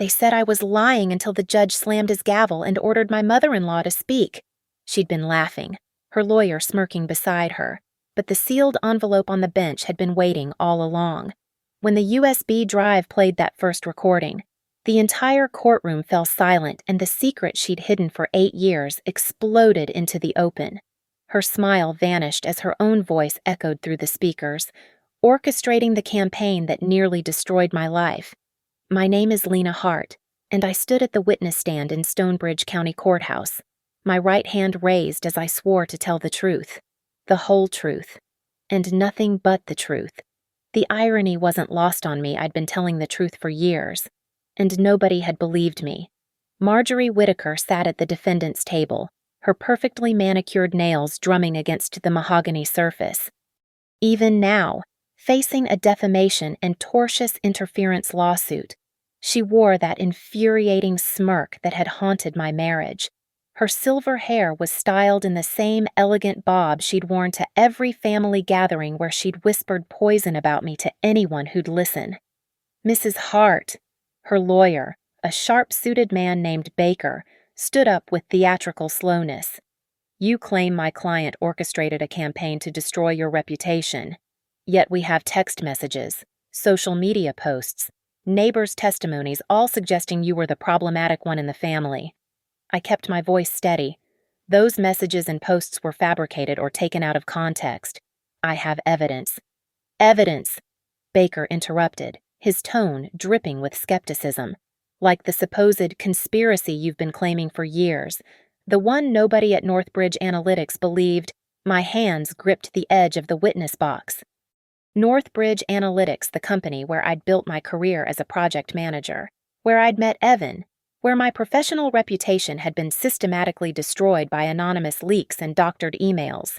They said I was lying until the judge slammed his gavel and ordered my mother-in-law to speak. She'd been laughing, her lawyer smirking beside her, but the sealed envelope on the bench had been waiting all along. When the USB drive played that first recording, the entire courtroom fell silent and the secret she'd hidden for 8 years exploded into the open. Her smile vanished as her own voice echoed through the speakers, orchestrating the campaign that nearly destroyed my life. My name is Lena Hart, and I stood at the witness stand in Stonebridge County Courthouse, my right hand raised as I swore to tell the truth, the whole truth, and nothing but the truth. The irony wasn't lost on me. I'd been telling the truth for years, and nobody had believed me. Marjorie Whitaker sat at the defendant's table, her perfectly manicured nails drumming against the mahogany surface. Even now, facing a defamation and tortious interference lawsuit, she wore that infuriating smirk that had haunted my marriage. Her silver hair was styled in the same elegant bob she'd worn to every family gathering where she'd whispered poison about me to anyone who'd listen. Mrs. Hart, her lawyer, a sharp-suited man named Baker, stood up with theatrical slowness. You claim my client orchestrated a campaign to destroy your reputation. Yet we have text messages, social media posts, neighbors' testimonies, all suggesting you were the problematic one in the family. I kept my voice steady. Those messages and posts were fabricated or taken out of context. I have evidence. Evidence! Baker interrupted, his tone dripping with skepticism. Like the supposed conspiracy you've been claiming for years, the one nobody at Northbridge Analytics believed. My hands gripped the edge of the witness box. Northbridge Analytics, the company where I'd built my career as a project manager, where I'd met Evan, where my professional reputation had been systematically destroyed by anonymous leaks and doctored emails.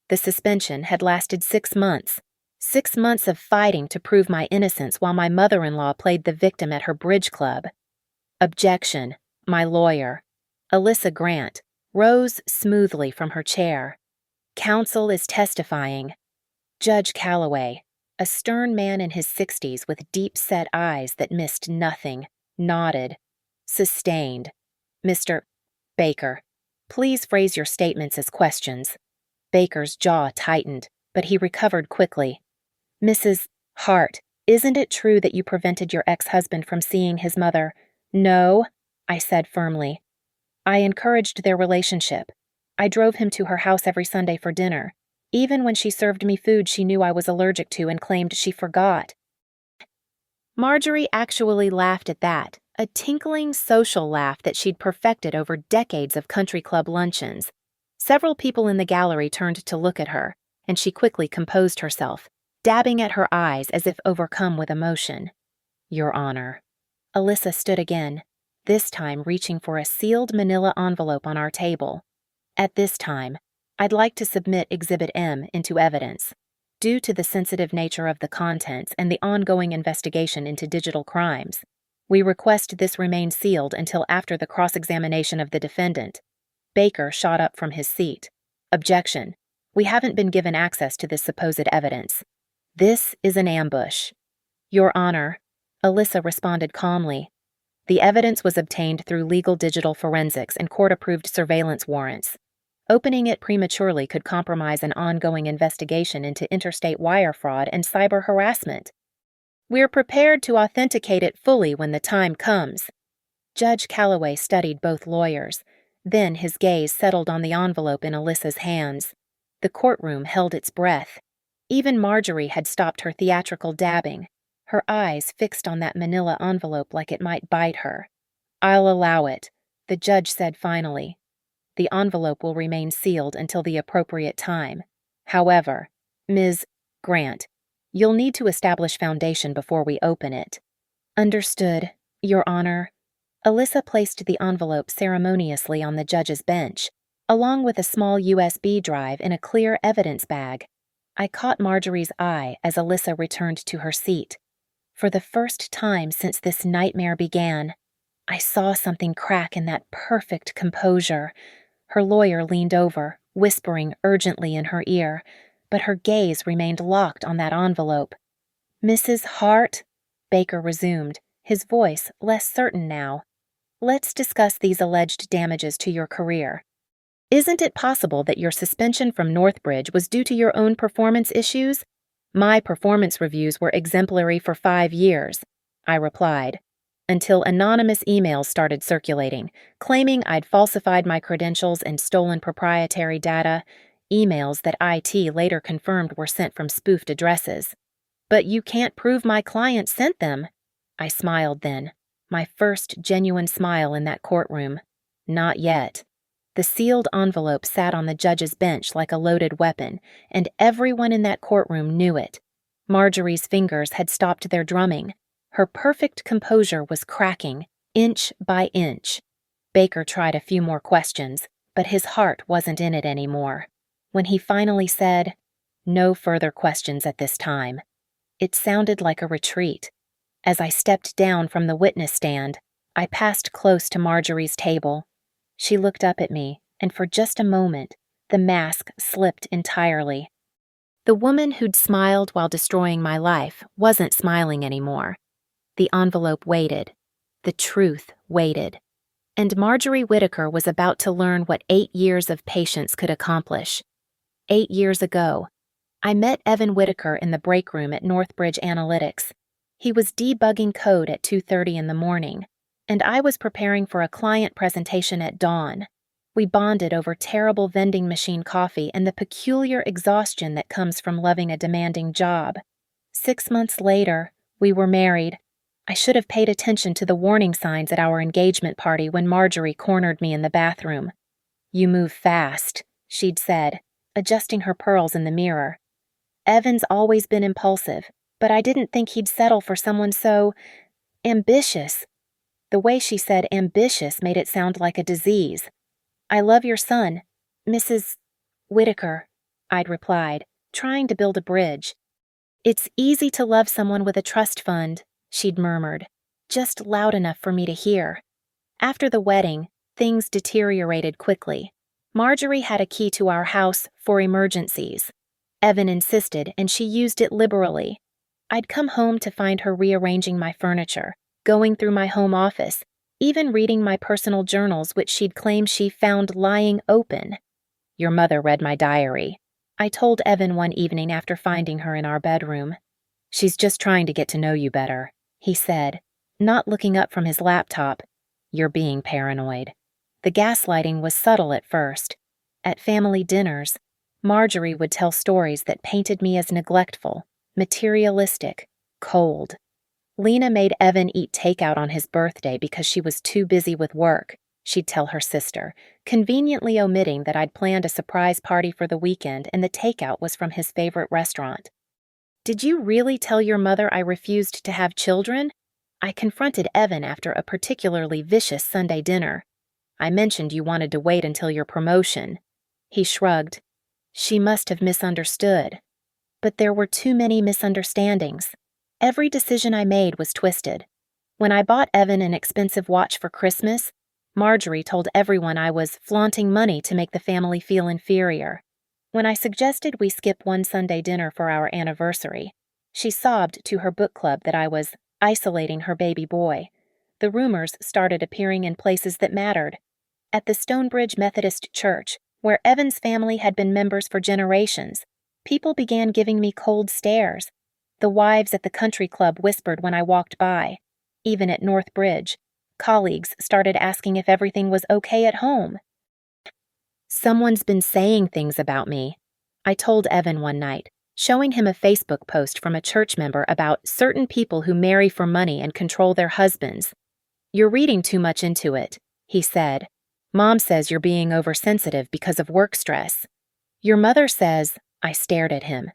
The suspension had lasted 6 months. 6 months of fighting to prove my innocence while my mother-in-law played the victim at her bridge club. Objection, my lawyer, Alyssa Grant, rose smoothly from her chair. Counsel is testifying. Judge Calloway, a stern man in his 60s with deep-set eyes that missed nothing, nodded. Sustained. Mr. Baker, please phrase your statements as questions. Baker's jaw tightened, but he recovered quickly. Mrs. Hart, isn't it true that you prevented your ex-husband from seeing his mother? No, I said firmly. I encouraged their relationship. I drove him to her house every Sunday for dinner, even when she served me food she knew I was allergic to and claimed she forgot. Marjorie actually laughed at that, a tinkling social laugh that she'd perfected over decades of country club luncheons. Several people in the gallery turned to look at her, and she quickly composed herself, dabbing at her eyes as if overcome with emotion. Your Honor. Alyssa stood again, this time reaching for a sealed manila envelope on our table. At this time, I'd like to submit Exhibit M into evidence. Due to the sensitive nature of the contents and the ongoing investigation into digital crimes, we request this remain sealed until after the cross-examination of the defendant. Baker shot up from his seat. Objection. We haven't been given access to this supposed evidence. This is an ambush. Your Honor, Alyssa responded calmly. The evidence was obtained through legal digital forensics and court-approved surveillance warrants. Opening it prematurely could compromise an ongoing investigation into interstate wire fraud and cyber harassment. We're prepared to authenticate it fully when the time comes. Judge Calloway studied both lawyers. Then his gaze settled on the envelope in Alyssa's hands. The courtroom held its breath. Even Marjorie had stopped her theatrical dabbing, her eyes fixed on that manila envelope like it might bite her. I'll allow it, the judge said finally. The envelope will remain sealed until the appropriate time. However, Ms. Grant, you'll need to establish foundation before we open it. Understood, Your Honor. Alyssa placed the envelope ceremoniously on the judge's bench, along with a small USB drive in a clear evidence bag. I caught Marjorie's eye as Alyssa returned to her seat. For the first time since this nightmare began, I saw something crack in that perfect composure. Her lawyer leaned over, whispering urgently in her ear, but her gaze remained locked on that envelope. Mrs. Hart, Baker resumed, his voice less certain now. "Let's discuss these alleged damages to your career. Isn't it possible that your suspension from Northbridge was due to your own performance issues?" "My performance reviews were exemplary for 5 years," I replied, until anonymous emails started circulating, claiming I'd falsified my credentials and stolen proprietary data, emails that IT later confirmed were sent from spoofed addresses. "But you can't prove my client sent them." I smiled then, my first genuine smile in that courtroom. Not yet. The sealed envelope sat on the judge's bench like a loaded weapon, and everyone in that courtroom knew it. Marjorie's fingers had stopped their drumming. Her perfect composure was cracking, inch by inch. Baker tried a few more questions, but his heart wasn't in it anymore. When he finally said, "No further questions at this time," it sounded like a retreat. As I stepped down from the witness stand, I passed close to Marjorie's table. She looked up at me, and for just a moment, the mask slipped entirely. The woman who'd smiled while destroying my life wasn't smiling anymore. The envelope waited. The truth waited. And Marjorie Whitaker was about to learn what 8 years of patience could accomplish. 8 years ago, I met Evan Whitaker in the break room at Northbridge Analytics. He was debugging code at 2:30 in the morning, and I was preparing for a client presentation at dawn. We bonded over terrible vending machine coffee and the peculiar exhaustion that comes from loving a demanding job. 6 months later, we were married. I should have paid attention to the warning signs at our engagement party when Marjorie cornered me in the bathroom. "You move fast," she'd said, adjusting her pearls in the mirror. "Evan's always been impulsive, but I didn't think he'd settle for someone so ambitious." The way she said ambitious made it sound like a disease. "I love your son, Mrs. Whitaker," I'd replied, trying to build a bridge. "It's easy to love someone with a trust fund," she'd murmured, just loud enough for me to hear. After the wedding, things deteriorated quickly. Marjorie had a key to our house for emergencies. Evan insisted, and she used it liberally. I'd come home to find her rearranging my furniture, going through my home office, even reading my personal journals, which she'd claim she found lying open. "Your mother read my diary," I told Evan one evening after finding her in our bedroom. "She's just trying to get to know you better," he said, not looking up from his laptop. "You're being paranoid." The gaslighting was subtle at first. At family dinners, Marjorie would tell stories that painted me as neglectful, materialistic, cold. Lena made Evan eat takeout on his birthday because she was too busy with work, she'd tell her sister, conveniently omitting that I'd planned a surprise party for the weekend and the takeout was from his favorite restaurant. "Did you really tell your mother I refused to have children?" I confronted Evan after a particularly vicious Sunday dinner. "I mentioned you wanted to wait until your promotion." He shrugged. "She must have misunderstood." But there were too many misunderstandings. Every decision I made was twisted. When I bought Evan an expensive watch for Christmas, Marjorie told everyone I was flaunting money to make the family feel inferior. When I suggested we skip one Sunday dinner for our anniversary, she sobbed to her book club that I was isolating her baby boy. The rumors started appearing in places that mattered. At the Stonebridge Methodist Church, where Evan's family had been members for generations, people began giving me cold stares. The wives at the country club whispered when I walked by. Even at Northbridge, colleagues started asking if everything was okay at home. "Someone's been saying things about me," I told Evan one night, showing him a Facebook post from a church member about certain people who marry for money and control their husbands. "You're reading too much into it," he said. "Mom says you're being oversensitive because of work stress." "Your mother says," I stared at him.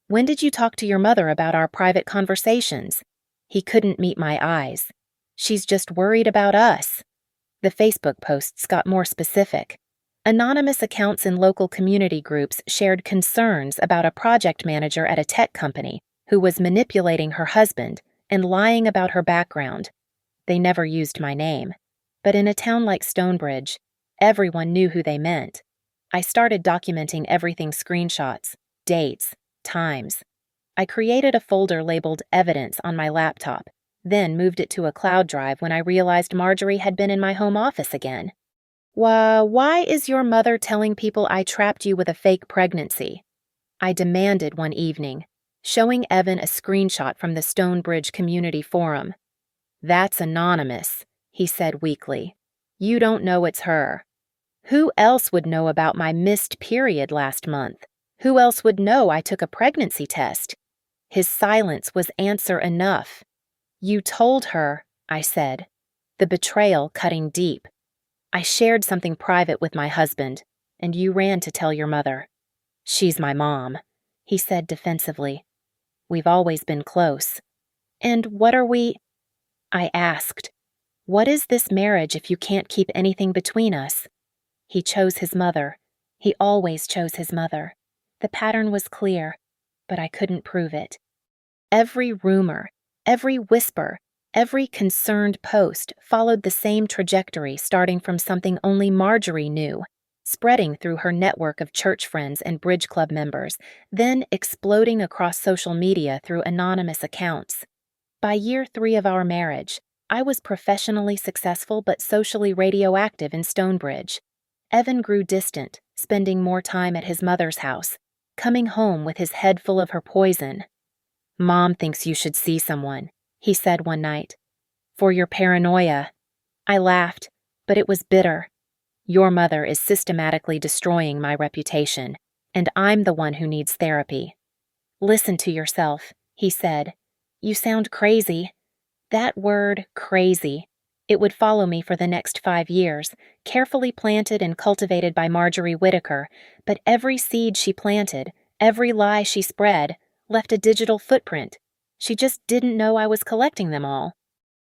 "When did you talk to your mother about our private conversations?" He couldn't meet my eyes. "She's just worried about us." The Facebook posts got more specific. Anonymous accounts in local community groups shared concerns about a project manager at a tech company who was manipulating her husband and lying about her background. They never used my name. But in a town like Stonebridge, everyone knew who they meant. I started documenting everything: screenshots, dates, times. I created a folder labeled Evidence on my laptop, then moved it to a cloud drive when I realized Marjorie had been in my home office again. Why is your mother telling people I trapped you with a fake pregnancy?" I demanded one evening, showing Evan a screenshot from the Stonebridge Community Forum. "That's anonymous," he said weakly. "You don't know it's her. Who else would know about my missed period last month? Who else would know I took a pregnancy test?" His silence was answer enough. "You told her," I said, the betrayal cutting deep. "I shared something private with my husband, and you ran to tell your mother." "She's my mom," he said defensively. "We've always been close." "And what are we?" I asked. "What is this marriage if you can't keep anything between us?" He chose his mother. He always chose his mother. The pattern was clear, but I couldn't prove it. Every rumor, every whisper, every concerned post followed the same trajectory, starting from something only Marjorie knew, spreading through her network of church friends and bridge club members, then exploding across social media through anonymous accounts. By year 3 of our marriage, I was professionally successful but socially radioactive in Stonebridge. Evan grew distant, spending more time at his mother's house, coming home with his head full of her poison. "Mom thinks you should see someone," he said one night. "For your paranoia." I laughed, but it was bitter. "Your mother is systematically destroying my reputation, and I'm the one who needs therapy." "Listen to yourself," he said. "You sound crazy." That word, crazy. It would follow me for the next 5 years, carefully planted and cultivated by Marjorie Whittaker, but every seed she planted, every lie she spread, left a digital footprint. She just didn't know I was collecting them all.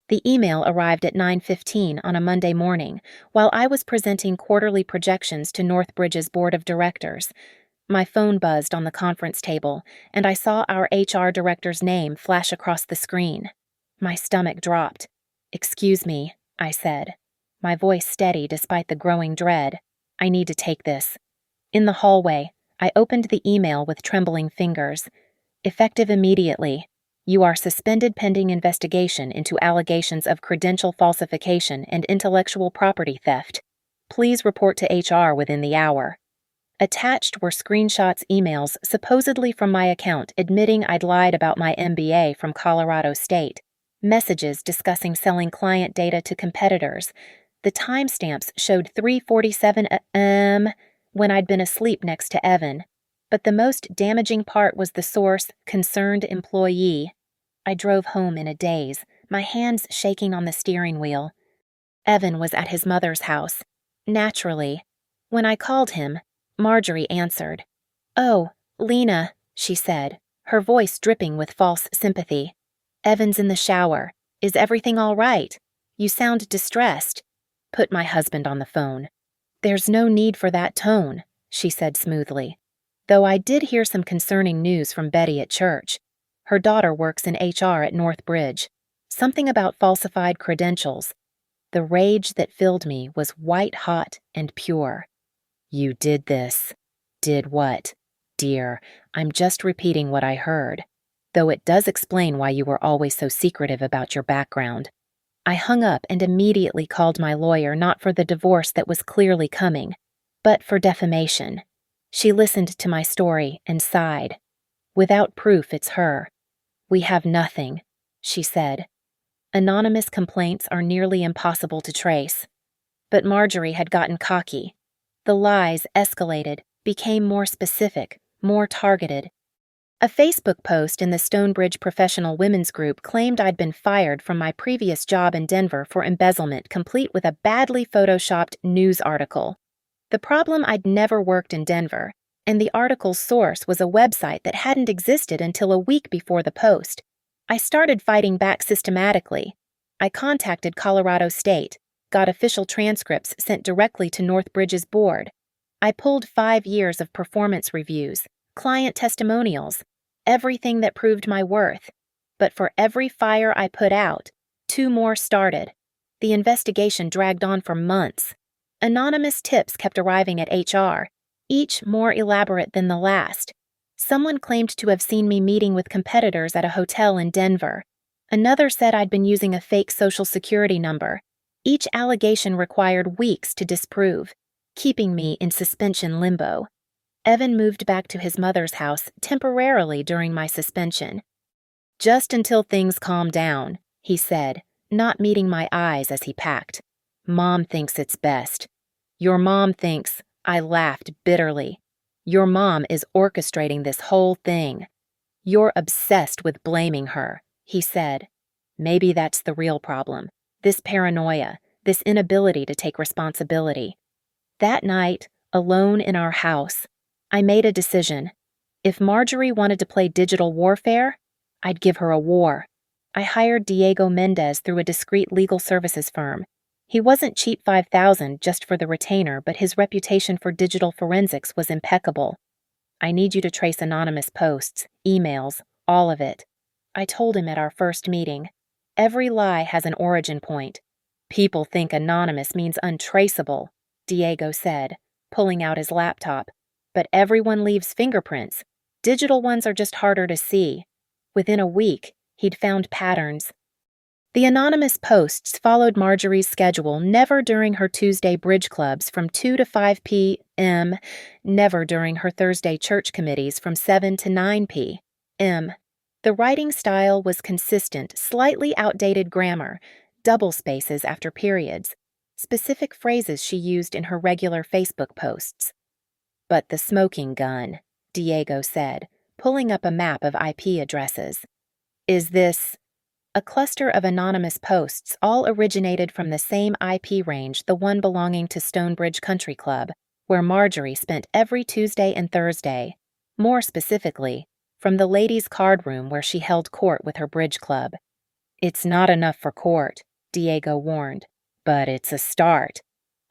The email arrived at 9:15 on a Monday morning, while I was presenting quarterly projections to Northbridge's board of directors. My phone buzzed on the conference table, and I saw our HR director's name flash across the screen. My stomach dropped. "Excuse me," I said, my voice steady despite the growing dread. "I need to take this." In the hallway, I opened the email with trembling fingers. "Effective immediately. You are suspended pending investigation into allegations of credential falsification and intellectual property theft. Please report to HR within the hour." Attached were screenshots emails supposedly from my account admitting I'd lied about my MBA from Colorado State, messages discussing selling client data to competitors. The timestamps showed 3:47 a.m. when I'd been asleep next to Evan. But the most damaging part was the source, concerned employee. I drove home in a daze, my hands shaking on the steering wheel. Evan was at his mother's house. Naturally. When I called him, Marjorie answered. "Oh, Lena," she said, her voice dripping with false sympathy. "Evan's in the shower. Is everything all right? You sound distressed." Put my husband on the phone. "There's no need for that tone," she said smoothly. Though I did hear some concerning news from Betty at church. Her daughter works in HR at Northbridge. Something about falsified credentials. The rage that filled me was white-hot and pure. "You did this." "Did what?" "Dear, I'm just repeating what I heard. Though it does explain why you were always so secretive about your background." I hung up and immediately called my lawyer, not for the divorce that was clearly coming, but for defamation. She listened to my story and sighed. "Without proof, it's her." "We have nothing," she said. "Anonymous complaints are nearly impossible to trace." But Marjorie had gotten cocky. The lies escalated, became more specific, more targeted. A Facebook post in the Stonebridge Professional Women's Group claimed I'd been fired from my previous job in Denver for embezzlement, complete with a badly photoshopped news article. The problem, I'd never worked in Denver, and the article's source was a website that hadn't existed until a week before the post. I started fighting back systematically. I contacted Colorado State, got official transcripts sent directly to Northbridge's board. I pulled 5 years of performance reviews, client testimonials, everything that proved my worth. But for every fire I put out, 2 more started. The investigation dragged on for months. Anonymous tips kept arriving at HR, each more elaborate than the last. Someone claimed to have seen me meeting with competitors at a hotel in Denver. Another said I'd been using a fake social security number. Each allegation required weeks to disprove, keeping me in suspension limbo. Evan moved back to his mother's house temporarily during my suspension. "Just until things calm down," he said, not meeting my eyes as he packed. "Mom thinks it's best." "Your mom thinks," I laughed bitterly. "Your mom is orchestrating this whole thing." "You're obsessed with blaming her," he said. "Maybe that's the real problem. This paranoia, this inability to take responsibility." That night, alone in our house, I made a decision. If Marjorie wanted to play digital warfare, I'd give her a war. I hired Diego Mendez through a discreet legal services firm. He wasn't cheap $5,000 just for the retainer, but his reputation for digital forensics was impeccable. "I need you to trace anonymous posts, emails, all of it," I told him at our first meeting. "Every lie has an origin point." "People think anonymous means untraceable," Diego said, pulling out his laptop. "But everyone leaves fingerprints. Digital ones are just harder to see." Within a week, he'd found patterns. The anonymous posts followed Marjorie's schedule, never during her Tuesday bridge clubs from 2 to 5 p.m., never during her Thursday church committees from 7 to 9 p.m. The writing style was consistent, slightly outdated grammar, double spaces after periods, specific phrases she used in her regular Facebook posts. "But the smoking gun," Diego said, pulling up a map of IP addresses. "Is this—" A cluster of anonymous posts all originated from the same IP range, the one belonging to Stonebridge Country Club, where Marjorie spent every Tuesday and Thursday. More specifically, from the ladies' card room where she held court with her bridge club. "It's not enough for court," Diego warned, "but it's a start."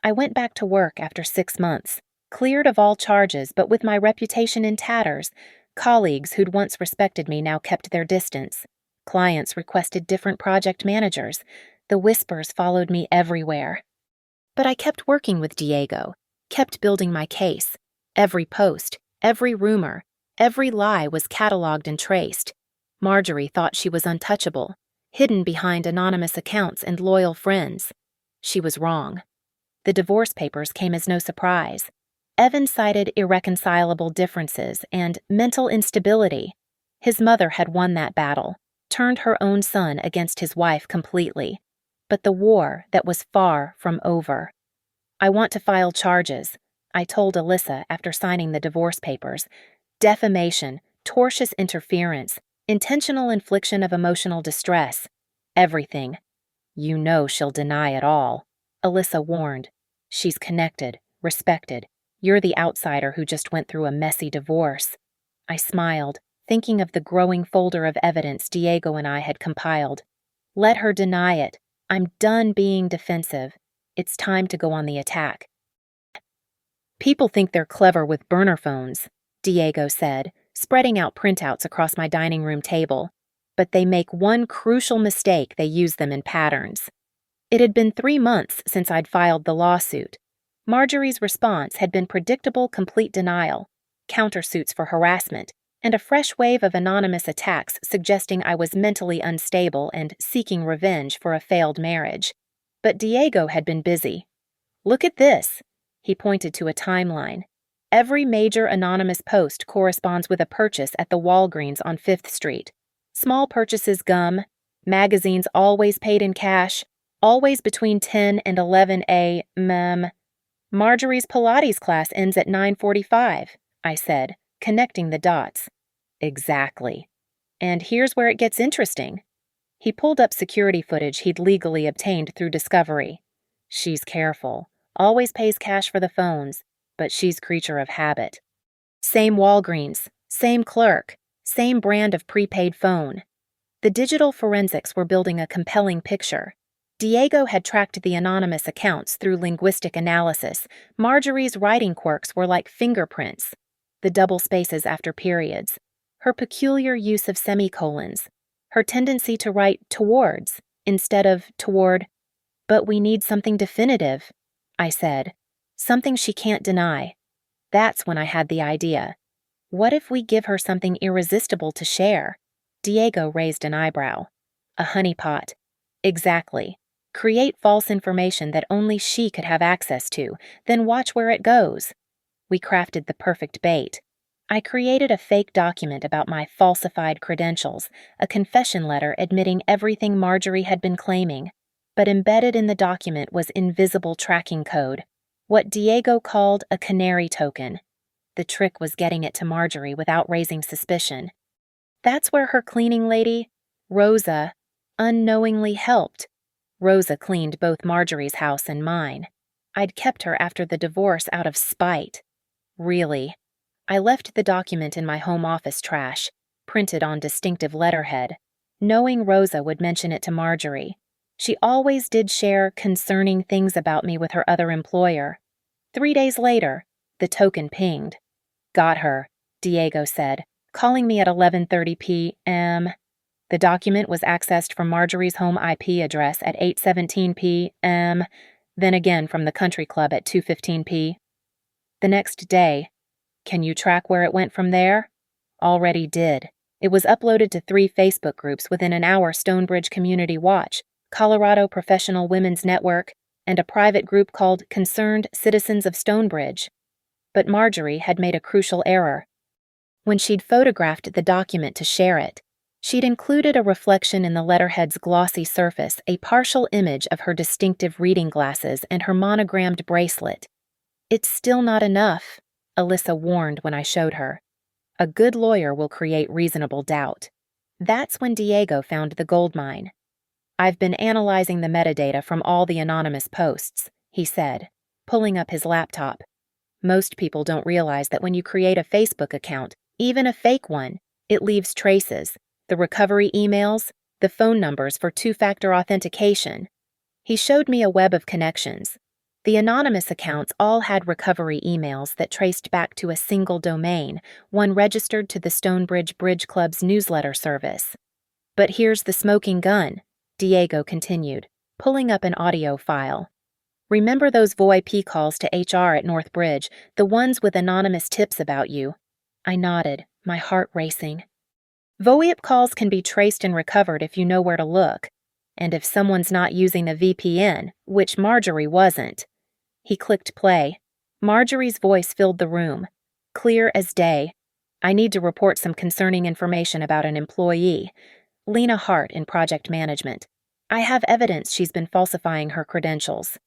I went back to work after 6 months, cleared of all charges but with my reputation in tatters. Colleagues who'd once respected me now kept their distance. Clients requested different project managers. The whispers followed me everywhere. But I kept working with Diego, kept building my case. Every post, every rumor, every lie was cataloged and traced. Marjorie thought she was untouchable, hidden behind anonymous accounts and loyal friends. She was wrong. The divorce papers came as no surprise. Evan cited irreconcilable differences and mental instability. His mother had won that battle, turned her own son against his wife completely. But the war that was far from over. "I want to file charges," I told Alyssa after signing the divorce papers. "Defamation, tortious interference, intentional infliction of emotional distress. Everything." "You know she'll deny it all," Alyssa warned. "She's connected, respected. You're the outsider who just went through a messy divorce." I smiled, thinking of the growing folder of evidence Diego and I had compiled. Let her deny it. I'm done being defensive. It's time to go on the attack. "People think they're clever with burner phones," Diego said, spreading out printouts across my dining room table. "But they make one crucial mistake: they use them in patterns." It had been 3 months since I'd filed the lawsuit. Marjorie's response had been predictable complete denial, countersuits for harassment, and a fresh wave of anonymous attacks suggesting I was mentally unstable and seeking revenge for a failed marriage. But Diego had been busy. "Look at this." He pointed to a timeline. Every major anonymous post corresponds with a purchase at the Walgreens on 5th Street. Small purchases: gum, magazines always paid in cash, always between 10 and 11 a.m. "Marjorie's Pilates class ends at 9:45, I said, connecting the dots. "Exactly. And here's where it gets interesting." He pulled up security footage he'd legally obtained through Discovery. "She's careful, always pays cash for the phones, but she's creature of habit. Same Walgreens, same clerk, same brand of prepaid phone." The digital forensics were building a compelling picture. Diego had tracked the anonymous accounts through linguistic analysis. Marjorie's writing quirks were like fingerprints. The double spaces after periods, her peculiar use of semicolons, her tendency to write towards instead of toward. "But we need something definitive," I said. "Something she can't deny." That's when I had the idea. What if we give her something irresistible to share? Diego raised an eyebrow. A honeypot. Exactly. Create false information that only she could have access to, then watch where it goes. We crafted the perfect bait. I created a fake document about my falsified credentials, a confession letter admitting everything Marjorie had been claiming. But embedded in the document was invisible tracking code, what Diego called a canary token. The trick was getting it to Marjorie without raising suspicion. That's where her cleaning lady, Rosa, unknowingly helped. Rosa cleaned both Marjorie's house and mine. I'd kept her after the divorce out of spite. Really. I left the document in my home office trash, printed on distinctive letterhead, knowing Rosa would mention it to Marjorie. She always did share concerning things about me with her other employer. 3 days later, the token pinged. Got her, Diego said, calling me at 11:30 p.m. The document was accessed from Marjorie's home IP address at 8:17 p.m., then again from the country club at 2:15 p.m. The next day, can you track where it went from there? Already did. It was uploaded to 3 Facebook groups within an hour: Stonebridge Community Watch, Colorado Professional Women's Network, and a private group called Concerned Citizens of Stonebridge. But Marjorie had made a crucial error. When she'd photographed the document to share it, she'd included a reflection in the letterhead's glossy surface, a partial image of her distinctive reading glasses and her monogrammed bracelet. It's still not enough, Alyssa warned when I showed her. A good lawyer will create reasonable doubt. That's when Diego found the goldmine. I've been analyzing the metadata from all the anonymous posts, he said, pulling up his laptop. Most people don't realize that when you create a Facebook account, even a fake one, it leaves traces, the recovery emails, the phone numbers for 2-factor authentication. He showed me a web of connections. The anonymous accounts all had recovery emails that traced back to a single domain, one registered to the Stonebridge Bridge Club's newsletter service. But here's the smoking gun, Diego continued, pulling up an audio file. Remember those VoIP calls to HR at Northbridge, the ones with anonymous tips about you? I nodded, my heart racing. VoIP calls can be traced and recovered if you know where to look, and if someone's not using a VPN, which Marjorie wasn't. He clicked play. Marjorie's voice filled the room, clear as day. I need to report some concerning information about an employee, Lena Hart in project management. I have evidence she's been falsifying her credentials.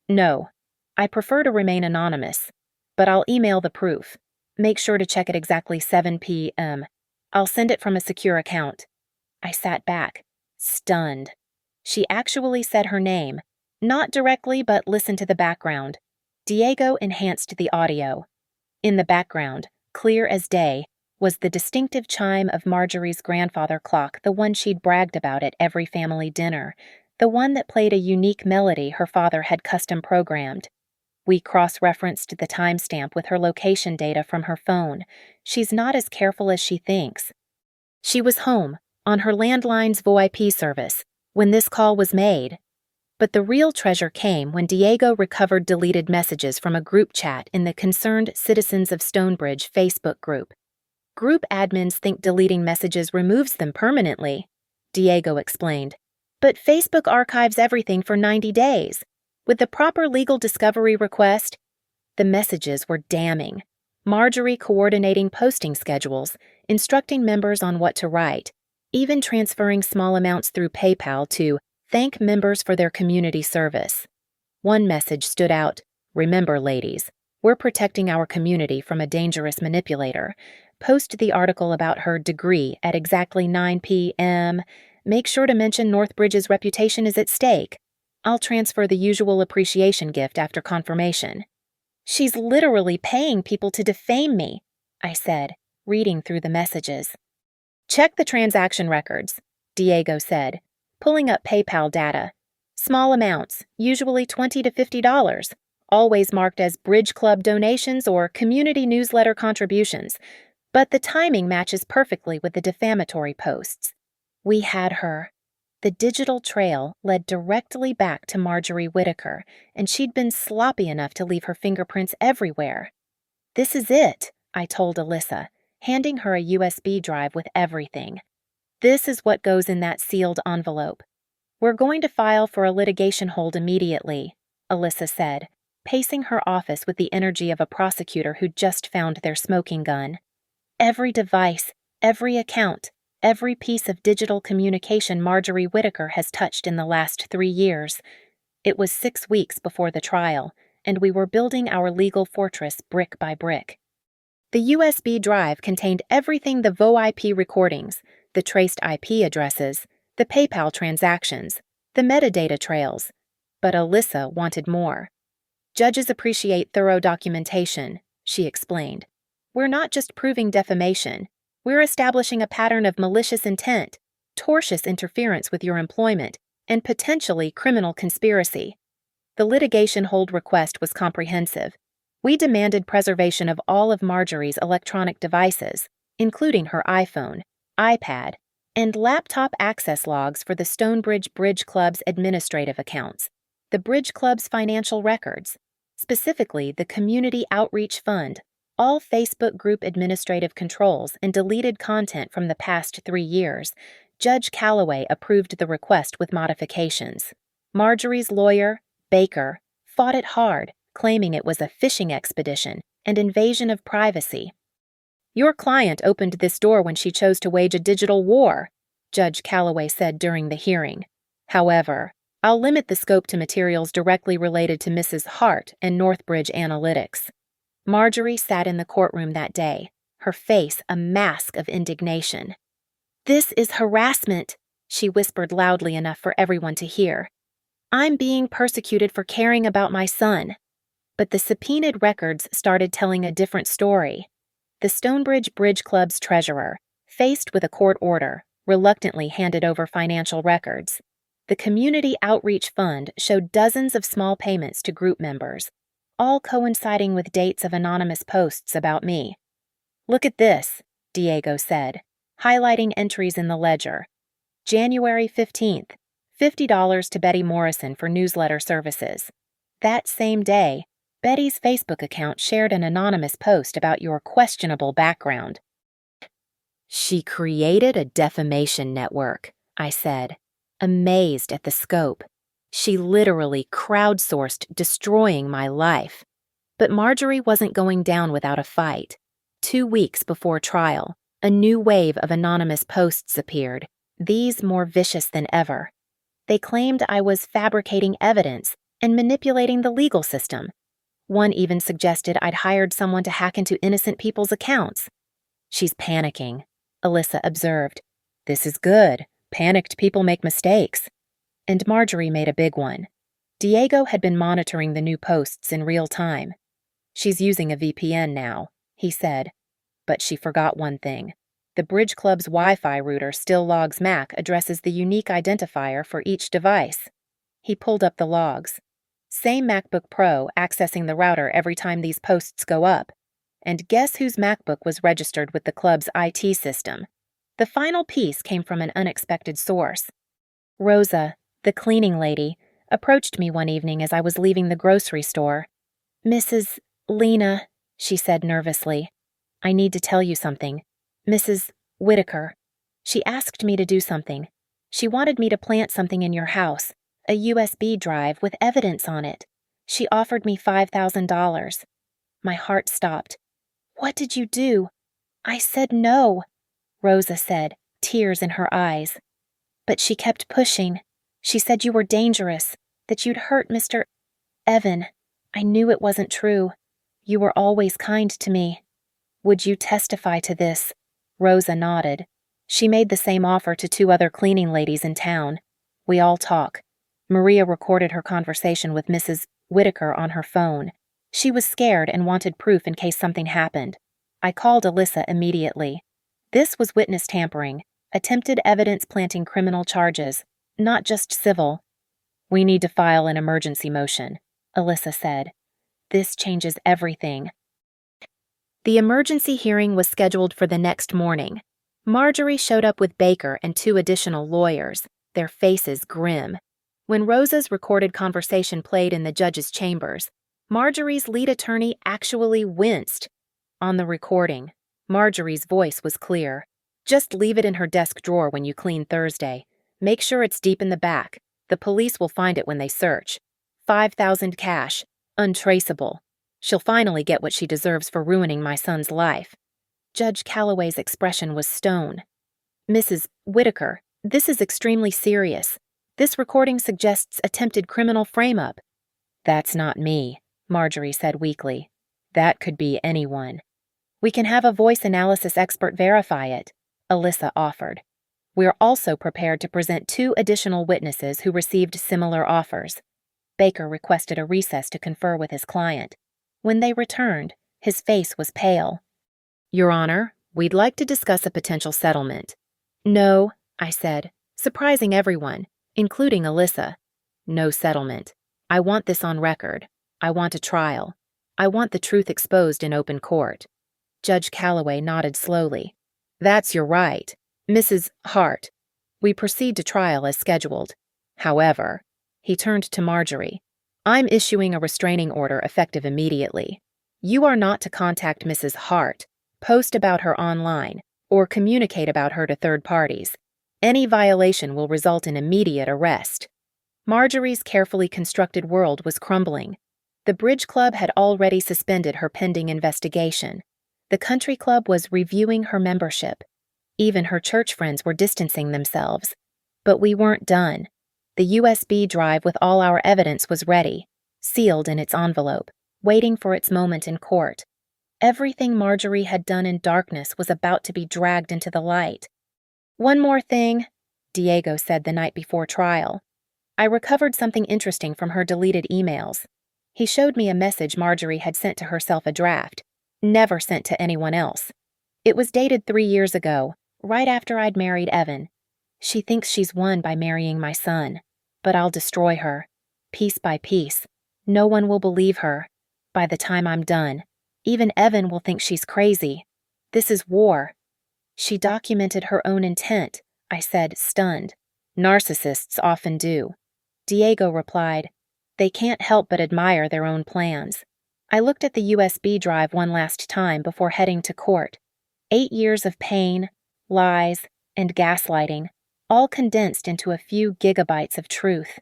No, I prefer to remain anonymous, but I'll email the proof. Make sure to check at exactly 7 p.m. I'll send it from a secure account. I sat back, stunned. She actually said her name, not directly, but listen to the background. Diego enhanced the audio. In the background, clear as day, was the distinctive chime of Marjorie's grandfather clock, the one she'd bragged about at every family dinner, the one that played a unique melody her father had custom programmed. We cross-referenced the timestamp with her location data from her phone. She's not as careful as she thinks. She was home, on her landline's VoIP service, when this call was made. But the real treasure came when Diego recovered deleted messages from a group chat in the Concerned Citizens of Stonebridge Facebook group. Group admins think deleting messages removes them permanently, Diego explained. But Facebook archives everything for 90 days. With the proper legal discovery request, the messages were damning. Marjorie coordinating posting schedules, instructing members on what to write, even transferring small amounts through PayPal to thank members for their community service. One message stood out. Remember, ladies, we're protecting our community from a dangerous manipulator. Post the article about her degree at exactly 9 p.m. Make sure to mention Northbridge's reputation is at stake. I'll transfer the usual appreciation gift after confirmation. She's literally paying people to defame me, I said, reading through the messages. Check the transaction records, Diego said, pulling up PayPal data. Small amounts, usually $20 to $50, always marked as Bridge Club donations or community newsletter contributions, but the timing matches perfectly with the defamatory posts. We had her. The digital trail led directly back to Marjorie Whitaker, and she'd been sloppy enough to leave her fingerprints everywhere. This is it, I told Alyssa, handing her a USB drive with everything. This is what goes in that sealed envelope. We're going to file for a litigation hold immediately, Alyssa said, pacing her office with the energy of a prosecutor who just found their smoking gun. Every device, every account, every piece of digital communication Marjorie Whittaker has touched in the last 3 years. It was 6 weeks before the trial, and we were building our legal fortress brick by brick. The USB drive contained everything: the VoIP recordings, the traced IP addresses, the PayPal transactions, the metadata trails. But Alyssa wanted more. Judges appreciate thorough documentation, she explained. We're not just proving defamation. We're establishing a pattern of malicious intent, tortious interference with your employment, and potentially criminal conspiracy. The litigation hold request was comprehensive. We demanded preservation of all of Marjorie's electronic devices, including her iPhone, iPad, and laptop access logs for the Stonebridge Bridge Club's administrative accounts, the Bridge Club's financial records, specifically the Community Outreach Fund, all Facebook group administrative controls, and deleted content from the past 3 years. Judge Calloway approved the request with modifications. Marjorie's lawyer, Baker, fought it hard, claiming it was a fishing expedition and invasion of privacy. Your client opened this door when she chose to wage a digital war, Judge Calloway said during the hearing. However, I'll limit the scope to materials directly related to Mrs. Hart and Northbridge Analytics. Marjorie sat in the courtroom that day, her face a mask of indignation. This is harassment, she whispered loudly enough for everyone to hear. I'm being persecuted for caring about my son. But the subpoenaed records started telling a different story. The Stonebridge Bridge Club's treasurer, faced with a court order, reluctantly handed over financial records. The Community Outreach Fund showed dozens of small payments to group members, all coinciding with dates of anonymous posts about me. Look at this, Diego said, highlighting entries in the ledger. January 15th, $50 to Betty Morrison for newsletter services. That same day, Betty's Facebook account shared an anonymous post about your questionable background. She created a defamation network, I said, amazed at the scope. She literally crowdsourced destroying my life. But Marjorie wasn't going down without a fight. 2 weeks before trial, a new wave of anonymous posts appeared, these more vicious than ever. They claimed I was fabricating evidence and manipulating the legal system. One even suggested I'd hired someone to hack into innocent people's accounts. She's panicking, Alyssa observed. This is good. Panicked people make mistakes. And Marjorie made a big one. Diego had been monitoring the new posts in real time. She's using a VPN now, he said. But she forgot one thing. The Bridge Club's Wi-Fi router still logs MAC addresses the unique identifier for each device. He pulled up the logs. Same MacBook Pro accessing the router every time these posts go up. And guess whose MacBook was registered with the club's IT system? The final piece came from an unexpected source. Rosa, the cleaning lady, approached me one evening as I was leaving the grocery store. Mrs. Lena, she said nervously, I need to tell you something. Mrs. Whittaker. She asked me to do something. She wanted me to plant something in your house, a USB drive with evidence on it. She offered me $5,000. My heart stopped. What did you do? I said no, Rosa said, tears in her eyes. But she kept pushing. She said you were dangerous, that you'd hurt Mr. Evan. I knew it wasn't true. You were always kind to me. Would you testify to this? Rosa nodded. She made the same offer to 2 other cleaning ladies in town. We all talk. Maria recorded her conversation with Mrs. Whittaker on her phone. She was scared and wanted proof in case something happened. I called Alyssa immediately. This was witness tampering, attempted evidence planting criminal charges, not just civil. We need to file an emergency motion, Alyssa said. This changes everything. The emergency hearing was scheduled for the next morning. Marjorie showed up with Baker and 2 additional lawyers, their faces grim. When Rosa's recorded conversation played in the judge's chambers, Marjorie's lead attorney actually winced. On the recording, Marjorie's voice was clear. Just leave it in her desk drawer when you clean Thursday. Make sure it's deep in the back. The police will find it when they search. 5,000 cash. Untraceable. She'll finally get what she deserves for ruining my son's life." Judge Calloway's expression was stone. "Mrs. Whitaker, this is extremely serious. This recording suggests attempted criminal frame-up." "That's not me," Marjorie said weakly. "That could be anyone." "We can have a voice analysis expert verify it," Alyssa offered. "We're also prepared to present 2 additional witnesses who received similar offers." Baker requested a recess to confer with his client. When they returned, his face was pale. "Your Honor, we'd like to discuss a potential settlement." "No," I said, surprising everyone, including Alyssa. "No settlement. I want this on record. I want a trial. I want the truth exposed in open court." Judge Calloway nodded slowly. "That's your right. Mrs. Hart, we proceed to trial as scheduled. However," he turned to Marjorie, "I'm issuing a restraining order effective immediately. You are not to contact Mrs. Hart, post about her online, or communicate about her to third parties. Any violation will result in immediate arrest." Marjorie's carefully constructed world was crumbling. The Bridge Club had already suspended her pending investigation. The country club was reviewing her membership. Even her church friends were distancing themselves. But we weren't done. The USB drive with all our evidence was ready, sealed in its envelope, waiting for its moment in court. Everything Marjorie had done in darkness was about to be dragged into the light. "One more thing," Diego said the night before trial. "I recovered something interesting from her deleted emails." He showed me a message Marjorie had sent to herself, a draft, never sent to anyone else. It was dated 3 years ago, right after I'd married Evan. "She thinks she's won by marrying my son, but I'll destroy her, piece by piece. No one will believe her. By the time I'm done, even Evan will think she's crazy. This is war." "She documented her own intent," I said, stunned. "Narcissists often do." Diego replied, "They can't help but admire their own plans." I looked at the USB drive one last time before heading to court. 8 years of pain, lies, and gaslighting, all condensed into a few gigabytes of truth.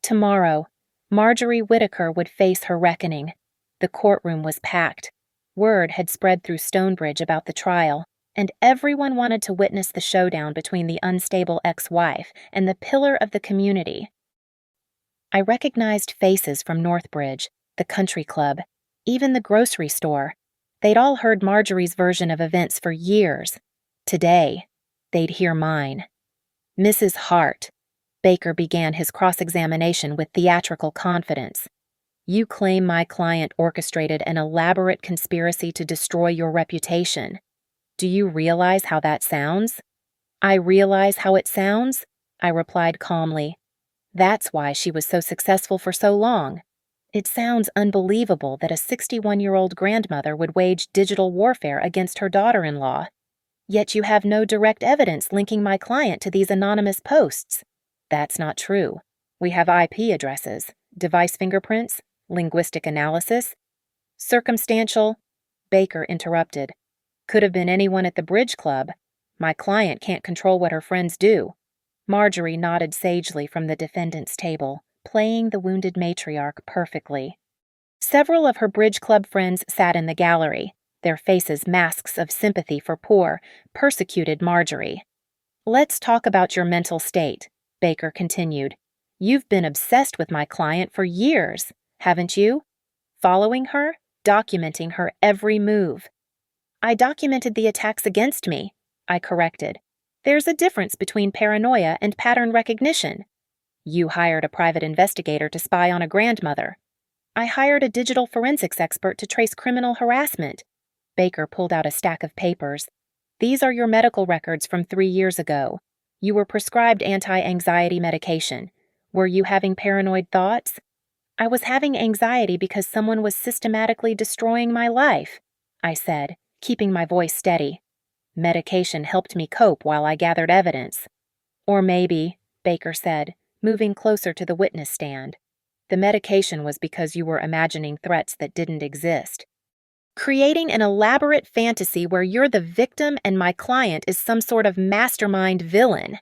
Tomorrow, Marjorie Whitaker would face her reckoning. The courtroom was packed. Word had spread through Stonebridge about the trial, and everyone wanted to witness the showdown between the unstable ex-wife and the pillar of the community. I recognized faces from Northbridge, the country club, even the grocery store. They'd all heard Marjorie's version of events for years. Today, they'd hear mine. "Mrs. Hart," Baker began his cross-examination with theatrical confidence. "You claim my client orchestrated an elaborate conspiracy to destroy your reputation. Do you realize how that sounds?" "I realize how it sounds," I replied calmly. "That's why she was so successful for so long. It sounds unbelievable that a 61-year-old grandmother would wage digital warfare against her daughter-in-law. Yet you have no direct evidence linking my client to these anonymous posts." "That's not true. We have IP addresses, device fingerprints, linguistic analysis." "Circumstantial," Baker interrupted. "Could have been anyone at the Bridge Club. My client can't control what her friends do." Marjorie nodded sagely from the defendant's table, playing the wounded matriarch perfectly. Several of her Bridge Club friends sat in the gallery, their faces masks of sympathy for poor, persecuted Marjorie. "Let's talk about your mental state," Baker continued. "You've been obsessed with my client for years, haven't you? Following her, documenting her every move." "I documented the attacks against me," I corrected. "There's a difference between paranoia and pattern recognition." "You hired a private investigator to spy on a grandmother." "I hired a digital forensics expert to trace criminal harassment." Baker pulled out a stack of papers. "These are your medical records from 3 years ago. You were prescribed anti-anxiety medication. Were you having paranoid thoughts?" "I was having anxiety because someone was systematically destroying my life," I said, keeping my voice steady. "Medication helped me cope while I gathered evidence." "Or maybe," Baker said, moving closer to the witness stand, "the medication was because you were imagining threats that didn't exist." Creating an elaborate fantasy where you're the victim and my client is some sort of mastermind villain.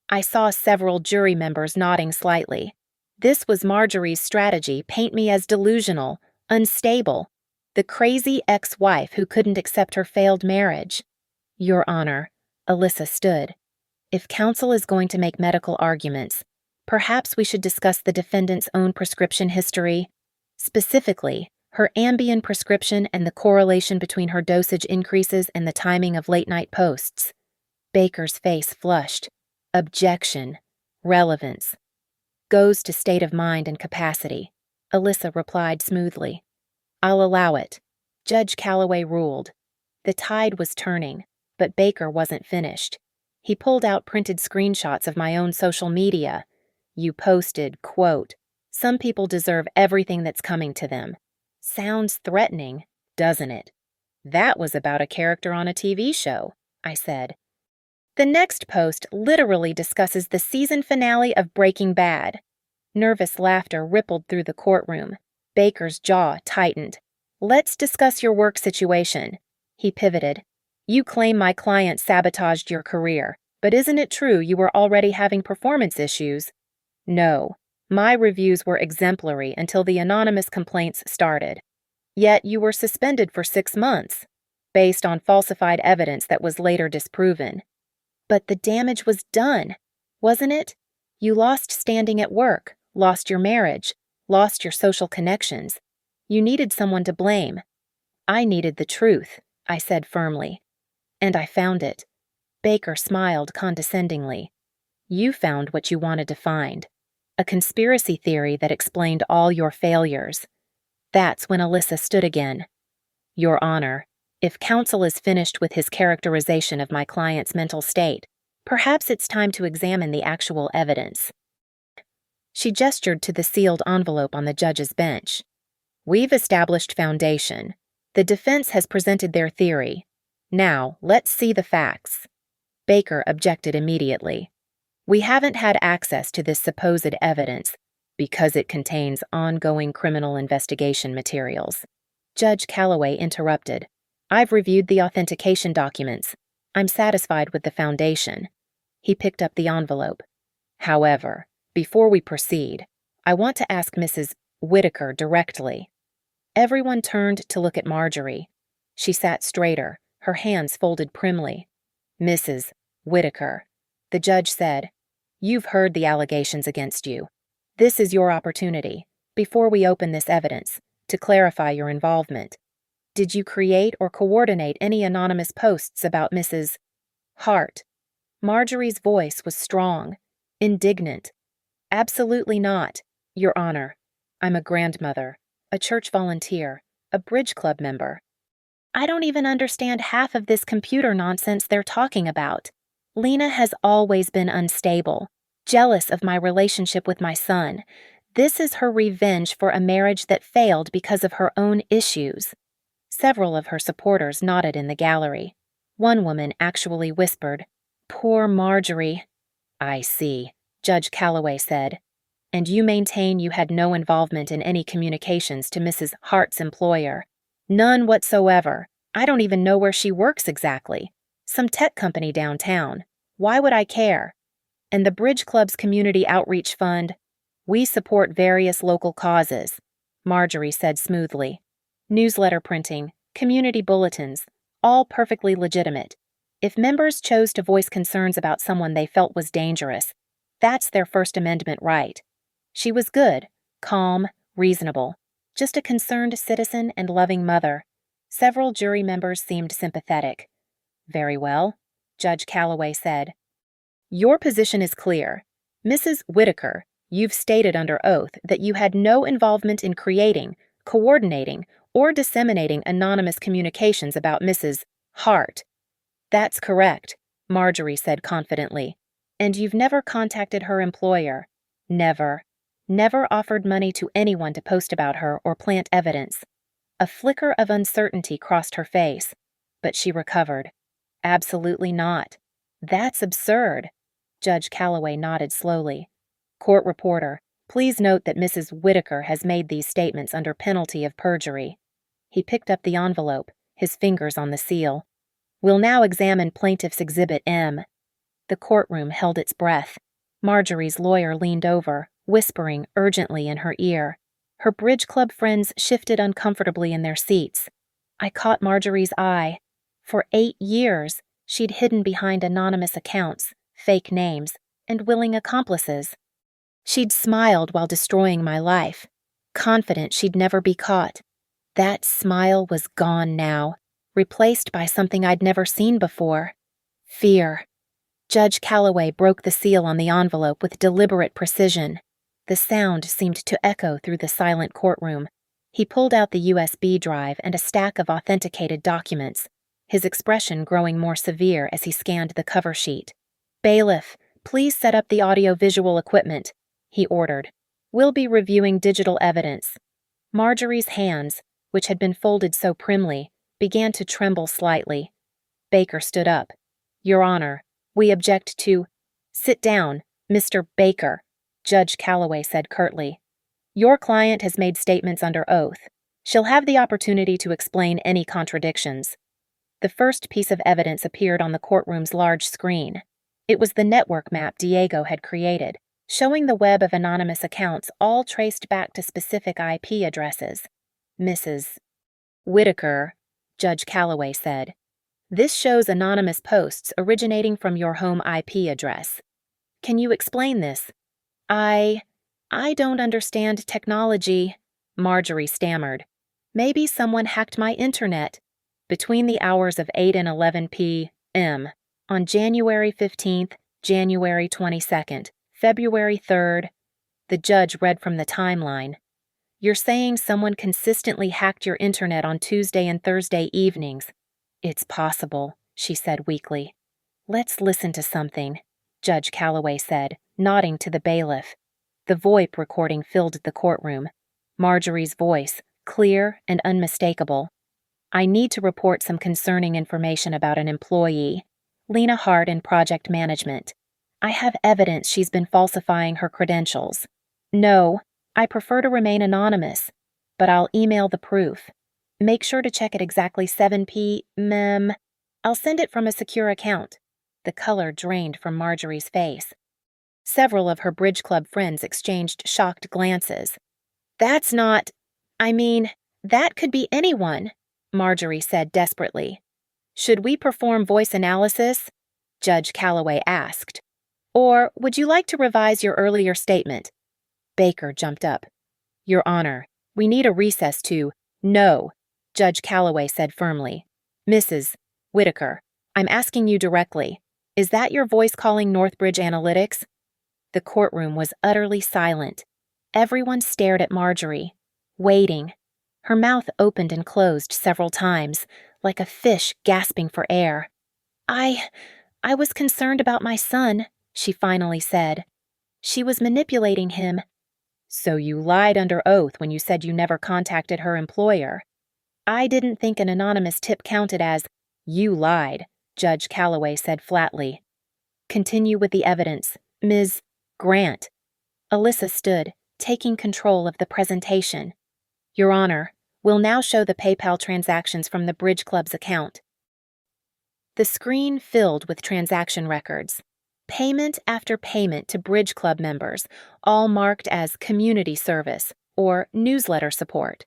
I saw several jury members nodding slightly. This was Marjorie's strategy: paint me as delusional, unstable, the crazy ex-wife who couldn't accept her failed marriage. Your Honor, Alyssa stood. If counsel is going to make medical arguments, perhaps we should discuss the defendant's own prescription history, specifically her Ambien prescription and the correlation between her dosage increases and the timing of late-night posts. Baker's face flushed. Objection. Relevance. Goes to state of mind and capacity. Alyssa replied smoothly. I'll allow it. Judge Calloway ruled. The tide was turning, but Baker wasn't finished. He pulled out printed screenshots of my own social media. You posted, quote, "Some people deserve everything that's coming to them." Sounds threatening, doesn't it? That was about a character on a TV show, I said. The next post literally discusses the season finale of Breaking Bad. Nervous laughter rippled through the courtroom. Baker's jaw tightened. Let's discuss your work situation. He pivoted. You claim my client sabotaged your career, but isn't it true you were already having performance issues? No. My reviews were exemplary until the anonymous complaints started. Yet you were suspended for 6 months, based on falsified evidence that was later disproven. But the damage was done, wasn't it? You lost standing at work, lost your marriage, lost your social connections. You needed someone to blame. I needed the truth, I said firmly. And I found it. Baker smiled condescendingly. You found what you wanted to find. A conspiracy theory that explained all your failures. That's when Alyssa stood again. Your Honor, if counsel is finished with his characterization of my client's mental state, perhaps it's time to examine the actual evidence. She gestured to the sealed envelope on the judge's bench. We've established foundation. The defense has presented their theory. Now, let's see the facts. Baker objected immediately. We haven't had access to this supposed evidence because it contains ongoing criminal investigation materials. Judge Calloway interrupted. I've reviewed the authentication documents. I'm satisfied with the foundation. He picked up the envelope. However, before we proceed, I want to ask Mrs. Whitaker directly. Everyone turned to look at Marjorie. She sat straighter, her hands folded primly. Mrs. Whitaker, the judge said, you've heard the allegations against you. This is your opportunity, before we open this evidence, to clarify your involvement. Did you create or coordinate any anonymous posts about Mrs. Hart? Marjorie's voice was strong, indignant. Absolutely not, Your Honor. I'm a grandmother, a church volunteer, a bridge club member. I don't even understand half of this computer nonsense they're talking about. Lena has always been unstable, jealous of my relationship with my son. This is her revenge for a marriage that failed because of her own issues. Several of her supporters nodded in the gallery. One woman actually whispered, Poor Marjorie. I see, Judge Calloway said. And you maintain you had no involvement in any communications to Mrs. Hart's employer? None whatsoever. I don't even know where she works exactly. Some tech company downtown. Why would I care? And the Bridge Club's Community Outreach Fund? We support various local causes, Marjorie said smoothly. Newsletter printing, community bulletins, all perfectly legitimate. If members chose to voice concerns about someone they felt was dangerous, that's their First Amendment right. She was good, calm, reasonable, just a concerned citizen and loving mother. Several jury members seemed sympathetic. Very well, Judge Calloway said. Your position is clear. Mrs. Whitaker, you've stated under oath that you had no involvement in creating, coordinating, or disseminating anonymous communications about Mrs. Hart. That's correct, Marjorie said confidently. And you've never contacted her employer. Never. Never offered money to anyone to post about her or plant evidence. A flicker of uncertainty crossed her face, but she recovered. Absolutely not. That's absurd. Judge Calloway nodded slowly. Court reporter, please note that Mrs. Whitaker has made these statements under penalty of perjury. He picked up the envelope, his fingers on the seal. "We'll now examine Plaintiff's Exhibit M." The courtroom held its breath. Marjorie's lawyer leaned over, whispering urgently in her ear. Her bridge club friends shifted uncomfortably in their seats. I caught Marjorie's eye. For 8 years, she'd hidden behind anonymous accounts, fake names, and willing accomplices. She'd smiled while destroying my life, confident she'd never be caught. That smile was gone now, replaced by something I'd never seen before. Fear. Judge Calloway broke the seal on the envelope with deliberate precision. The sound seemed to echo through the silent courtroom. He pulled out the USB drive and a stack of authenticated documents, his expression growing more severe as he scanned the cover sheet. "Bailiff, please set up the audio-visual equipment," he ordered. "We'll be reviewing digital evidence." Marjorie's hands, which had been folded so primly, began to tremble slightly. Baker stood up. "Your Honor, we object to—" "Sit down, Mr. Baker," Judge Calloway said curtly. "Your client has made statements under oath. She'll have the opportunity to explain any contradictions." The first piece of evidence appeared on the courtroom's large screen. It was the network map Diego had created, showing the web of anonymous accounts all traced back to specific IP addresses. "Mrs. Whitaker," Judge Calloway said, "this shows anonymous posts originating from your home IP address. Can you explain this?" I don't understand technology," Marjorie stammered. "Maybe someone hacked my internet." Between the hours of 8 and 11 p.m., on January 15th, January 22nd, February 3rd, the judge read from the timeline. "You're saying someone consistently hacked your internet on Tuesday and Thursday evenings." "It's possible," she said weakly. "Let's listen to something," Judge Calloway said, nodding to the bailiff. The VoIP recording filled the courtroom. Marjorie's voice, clear and unmistakable. "I need to report some concerning information about an employee, Lena Hart in project management. I have evidence she's been falsifying her credentials. No, I prefer to remain anonymous, but I'll email the proof. Make sure to check at exactly 7 p.m. I'll send it from a secure account." The color drained from Marjorie's face. Several of her bridge club friends exchanged shocked glances. "That's not... that could be anyone," Marjorie said desperately. "Should we perform voice analysis?" Judge Calloway asked. "Or would you like to revise your earlier statement?" Baker jumped up. "Your Honor, we need a recess to—" "No," Judge Calloway said firmly. "Mrs. Whitaker, I'm asking you directly. Is that your voice calling Northbridge Analytics?" The courtroom was utterly silent. Everyone stared at Marjorie, waiting. Her mouth opened and closed several times, like a fish gasping for air. I was concerned about my son," she finally said. "She was manipulating him." "So you lied under oath when you said you never contacted her employer?" "I didn't think an anonymous tip counted as—" "You lied," Judge Calloway said flatly. "Continue with the evidence, Ms. Grant." Alyssa stood, taking control of the presentation. "Your Honor, we'll now show the PayPal transactions from the Bridge Club's account." The screen filled with transaction records. Payment after payment to Bridge Club members, all marked as community service or newsletter support,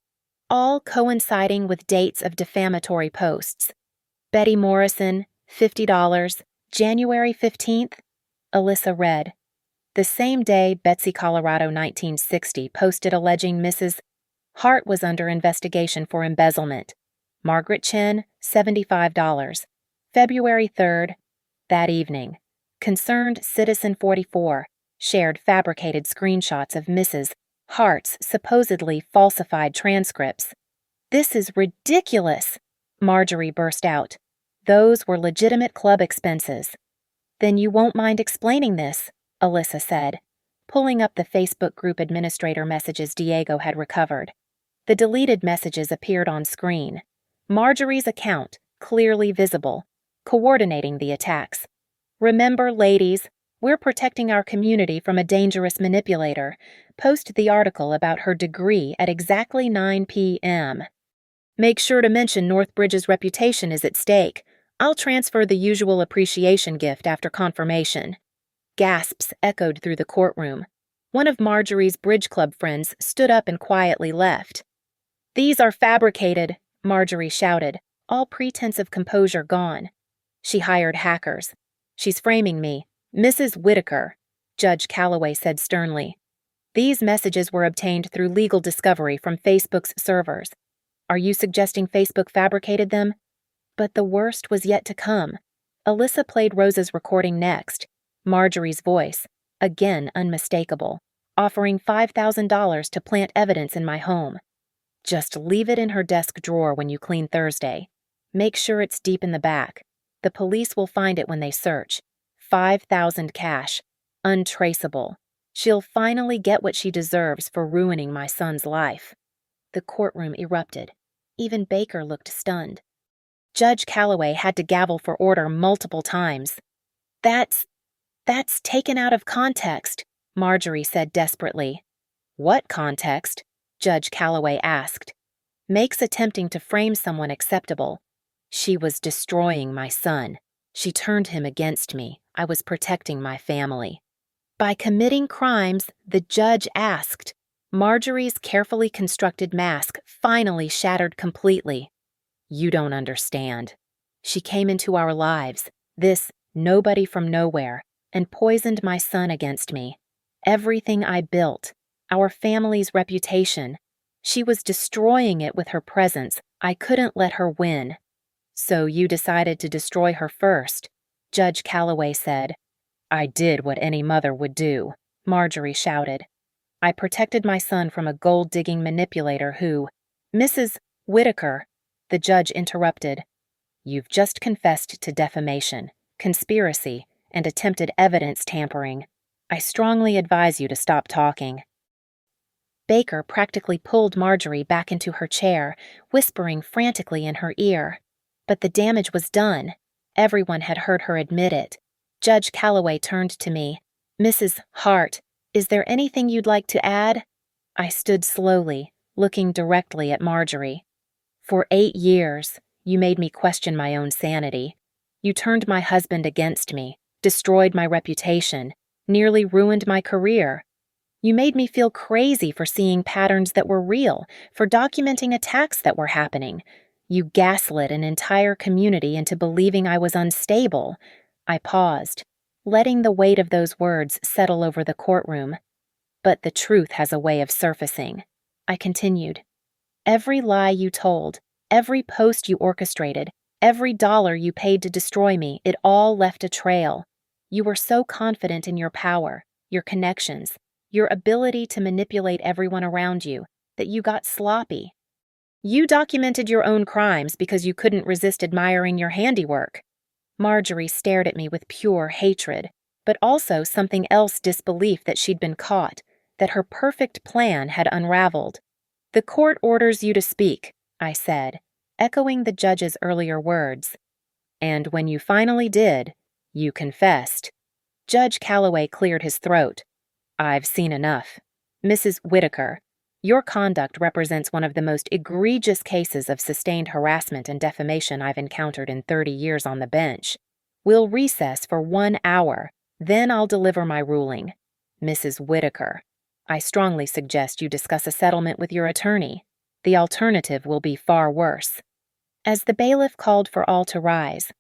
all coinciding with dates of defamatory posts. Betty Morrison, $50, January 15th. Alyssa read. The same day Betsy Colorado 1960 posted alleging Mrs. Hart was under investigation for embezzlement. Margaret Chen, $75. February 3rd. That evening, Concerned Citizen 44 shared fabricated screenshots of Mrs. Hart's supposedly falsified transcripts. "This is ridiculous," Marjorie burst out. "Those were legitimate club expenses." "Then you won't mind explaining this," Alyssa said, pulling up the Facebook group administrator messages Diego had recovered. The deleted messages appeared on screen. Marjorie's account, clearly visible, coordinating the attacks. "Remember, ladies, we're protecting our community from a dangerous manipulator. Post the article about her degree at exactly 9 p.m. Make sure to mention Northbridge's reputation is at stake. I'll transfer the usual appreciation gift after confirmation." Gasps echoed through the courtroom. One of Marjorie's bridge club friends stood up and quietly left. "These are fabricated," Marjorie shouted, all pretense of composure gone. "She hired hackers. She's framing me. Mrs. Whitaker," Judge Calloway said sternly. "These messages were obtained through legal discovery from Facebook's servers. Are you suggesting Facebook fabricated them?" But the worst was yet to come. Alyssa played Rose's recording next, Marjorie's voice, again unmistakable, offering $5,000 to plant evidence in my home. "Just leave it in her desk drawer when you clean Thursday. Make sure it's deep in the back. The police will find it when they search. 5,000 cash. Untraceable. She'll finally get what she deserves for ruining my son's life." The courtroom erupted. Even Baker looked stunned. Judge Calloway had to gavel for order multiple times. That's taken out of context," Marjorie said desperately. "What context?" Judge Calloway asked. "Makes attempting to frame someone acceptable. She was destroying my son. She turned him against me. I was protecting my family." By committing crimes, the judge asked. Marjorie's carefully constructed mask finally shattered completely. "You don't understand. She came into our lives, this nobody from nowhere, and poisoned my son against me. Everything I built, our family's reputation. She was destroying it with her presence. I couldn't let her win." "So you decided to destroy her first," Judge Calloway said. "I did what any mother would do," Marjorie shouted. "I protected my son from a gold-digging manipulator who—" "Mrs. Whitaker," the judge interrupted. "You've just confessed to defamation, conspiracy, and attempted evidence tampering. I strongly advise you to stop talking." Baker practically pulled Marjorie back into her chair, whispering frantically in her ear. But the damage was done. Everyone had heard her admit it. Judge Calloway turned to me. "Mrs. Hart, is there anything you'd like to add?" I stood slowly, looking directly at Marjorie. "For 8 years, you made me question my own sanity. You turned my husband against me, destroyed my reputation, nearly ruined my career. You made me feel crazy for seeing patterns that were real, for documenting attacks that were happening. You gaslit an entire community into believing I was unstable." I paused, letting the weight of those words settle over the courtroom. "But the truth has a way of surfacing," I continued. "Every lie you told, every post you orchestrated, every dollar you paid to destroy me, it all left a trail. You were so confident in your power, your connections, your ability to manipulate everyone around you, that you got sloppy. You documented your own crimes because you couldn't resist admiring your handiwork." Marjorie stared at me with pure hatred, but also something else, disbelief that she'd been caught, that her perfect plan had unraveled. "The court orders you to speak," I said, echoing the judge's earlier words. "And when you finally did, you confessed." Judge Calloway cleared his throat. "I've seen enough. Mrs. Whitaker, your conduct represents one of the most egregious cases of sustained harassment and defamation I've encountered in 30 years on the bench. We'll recess for 1 hour, then I'll deliver my ruling. Mrs. Whitaker, I strongly suggest you discuss a settlement with your attorney. The alternative will be far worse." As the bailiff called for all to rise,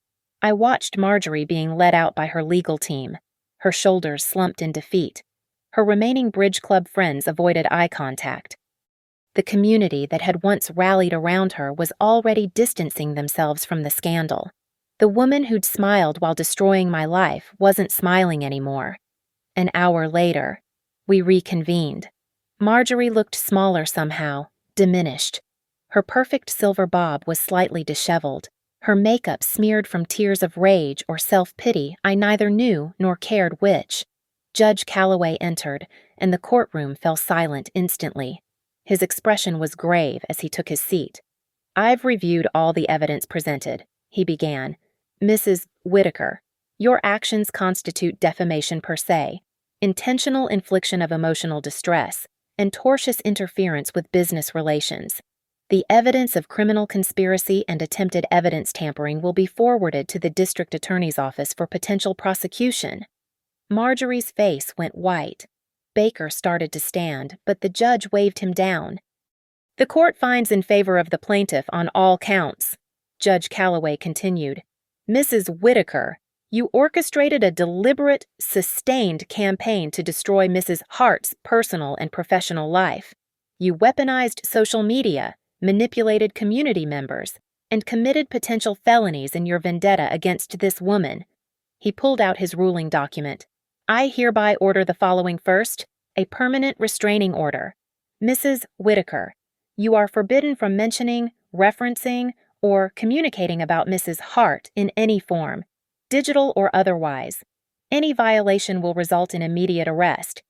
I watched Marjorie being led out by her legal team, her shoulders slumped in defeat. Her remaining bridge club friends avoided eye contact. The community that had once rallied around her was already distancing themselves from the scandal. The woman who'd smiled while destroying my life wasn't smiling anymore. An hour later, we reconvened. Marjorie looked smaller somehow, diminished. Her perfect silver bob was slightly disheveled, her makeup smeared from tears of rage or self-pity I neither knew nor cared which. Judge Calloway entered, and the courtroom fell silent instantly. His expression was grave as he took his seat. "I've reviewed all the evidence presented," he began. "Mrs. Whitaker, your actions constitute defamation per se, intentional infliction of emotional distress, and tortious interference with business relations. The evidence of criminal conspiracy and attempted evidence tampering will be forwarded to the district attorney's office for potential prosecution. Marjorie's face went white. Baker started to stand, but the judge waved him down. The court finds in favor of the plaintiff on all counts. Judge Calloway continued. Mrs. Whitaker, you orchestrated a deliberate, sustained campaign to destroy Mrs. Hart's personal and professional life. You weaponized social media, manipulated community members, and committed potential felonies in your vendetta against this woman. He pulled out his ruling document. I hereby order the following first, a permanent restraining order. Mrs. Whitaker, you are forbidden from mentioning, referencing, or communicating about Mrs. Hart in any form, digital or otherwise. Any violation will result in immediate arrest.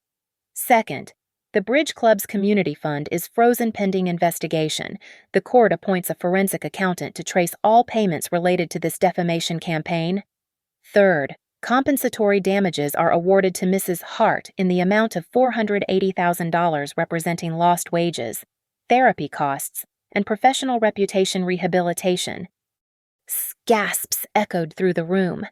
Second, the Bridge Club's community fund is frozen pending investigation. The court appoints a forensic accountant to trace all payments related to this defamation campaign. Third, compensatory damages are awarded to Mrs. Hart in the amount of $480,000 representing lost wages, therapy costs, and professional reputation rehabilitation. Gasps echoed through the room.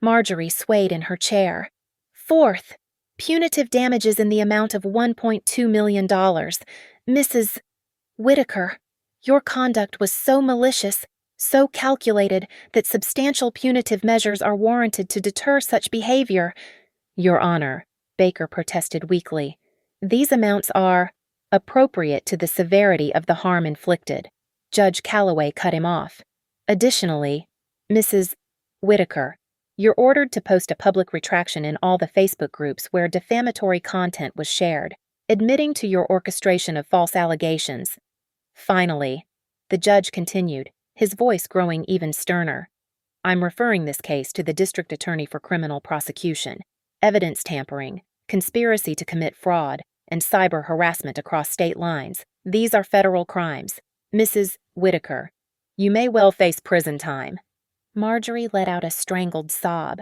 Marjorie swayed in her chair. Fourth, punitive damages in the amount of $1.2 million. Mrs. Whitaker, your conduct was so malicious, so calculated, that substantial punitive measures are warranted to deter such behavior. Your Honor, Baker protested weakly, these amounts are appropriate to the severity of the harm inflicted. Judge Calloway cut him off. Additionally, Mrs. Whitaker, you're ordered to post a public retraction in all the Facebook groups where defamatory content was shared, admitting to your orchestration of false allegations. Finally, the judge continued, his voice growing even sterner. I'm referring this case to the district attorney for criminal prosecution, evidence tampering, conspiracy to commit fraud, and cyber harassment across state lines. These are federal crimes. Mrs. Whitaker, you may well face prison time. Marjorie let out a strangled sob.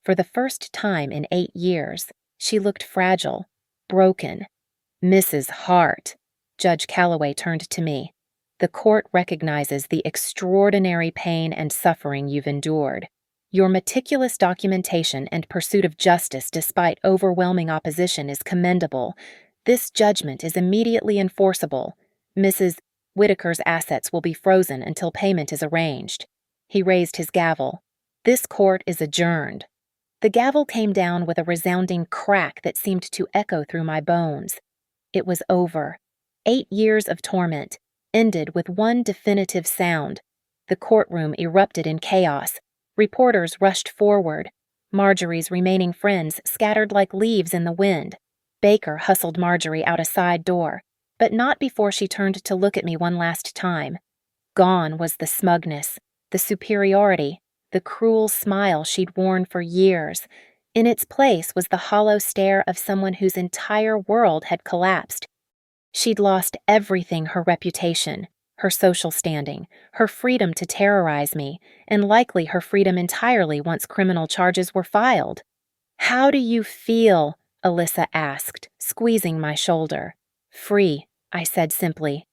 For the first time in 8 years, she looked fragile, broken. Mrs. Hart, Judge Calloway turned to me. The court recognizes the extraordinary pain and suffering you've endured. Your meticulous documentation and pursuit of justice despite overwhelming opposition is commendable. This judgment is immediately enforceable. Mrs. Whitaker's assets will be frozen until payment is arranged. He raised his gavel. This court is adjourned. The gavel came down with a resounding crack that seemed to echo through my bones. It was over. 8 years of torment ended with one definitive sound. The courtroom erupted in chaos. Reporters rushed forward. Marjorie's remaining friends scattered like leaves in the wind. Baker hustled Marjorie out a side door, but not before she turned to look at me one last time. Gone was the smugness, the superiority, the cruel smile she'd worn for years. In its place was the hollow stare of someone whose entire world had collapsed. She'd lost everything: her reputation, her social standing, her freedom to terrorize me, and likely her freedom entirely once criminal charges were filed. "How do you feel?" Alyssa asked, squeezing my shoulder. "Free," I said simply.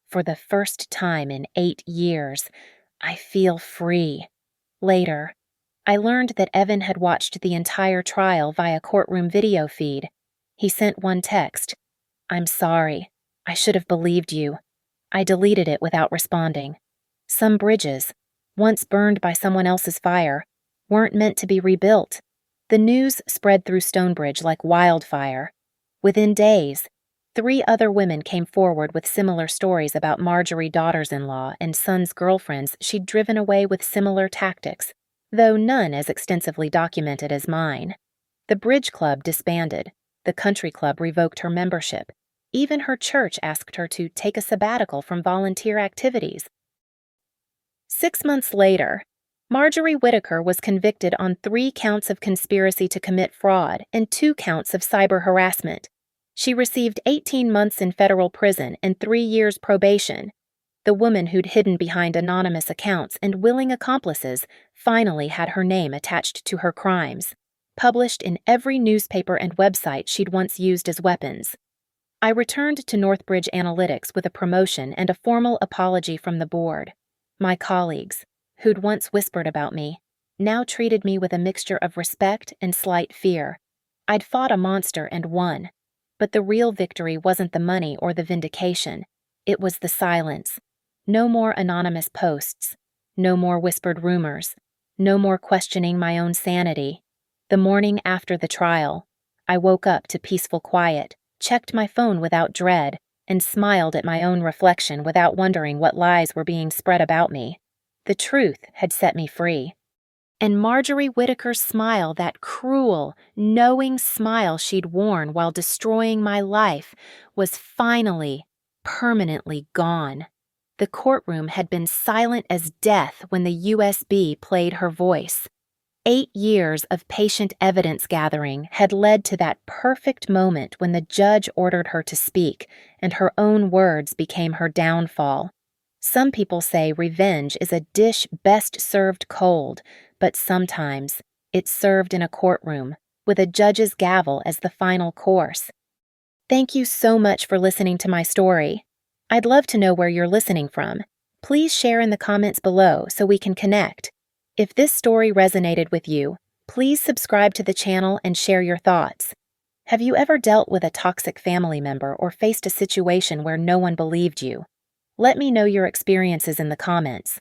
"For the first time in 8 years, I feel free." Later, I learned that Evan had watched the entire trial via courtroom video feed. He sent one text. "I'm sorry. I should have believed you." I deleted it without responding. Some bridges, once burned by someone else's fire, weren't meant to be rebuilt. The news spread through Stonebridge like wildfire. Within days, 3 other women came forward with similar stories about Marjorie daughters-in-law and sons' girlfriends she'd driven away with similar tactics, though none as extensively documented as mine. The Bridge Club disbanded. The country club revoked her membership. Even her church asked her to take a sabbatical from volunteer activities. 6 months later, Marjorie Whitaker was convicted on 3 counts of conspiracy to commit fraud and 2 counts of cyber harassment. She received 18 months in federal prison and 3 years probation. The woman who'd hidden behind anonymous accounts and willing accomplices finally had her name attached to her crimes, published in every newspaper and website she'd once used as weapons. I returned to Northbridge Analytics with a promotion and a formal apology from the board. My colleagues, who'd once whispered about me, now treated me with a mixture of respect and slight fear. I'd fought a monster and won, but the real victory wasn't the money or the vindication. It was the silence. No more anonymous posts. No more whispered rumors. No more questioning my own sanity. The morning after the trial, I woke up to peaceful quiet, checked my phone without dread, and smiled at my own reflection without wondering what lies were being spread about me. The truth had set me free. And Marjorie Whittaker's smile, that cruel, knowing smile she'd worn while destroying my life, was finally, permanently gone. The courtroom had been silent as death when the USB played her voice. 8 years of patient evidence gathering had led to that perfect moment when the judge ordered her to speak, and her own words became her downfall. Some people say revenge is a dish best served cold, but sometimes it's served in a courtroom, with a judge's gavel as the final course. Thank you so much for listening to my story. I'd love to know where you're listening from. Please share in the comments below so we can connect. If this story resonated with you, please subscribe to the channel and share your thoughts. Have you ever dealt with a toxic family member or faced a situation where no one believed you? Let me know your experiences in the comments.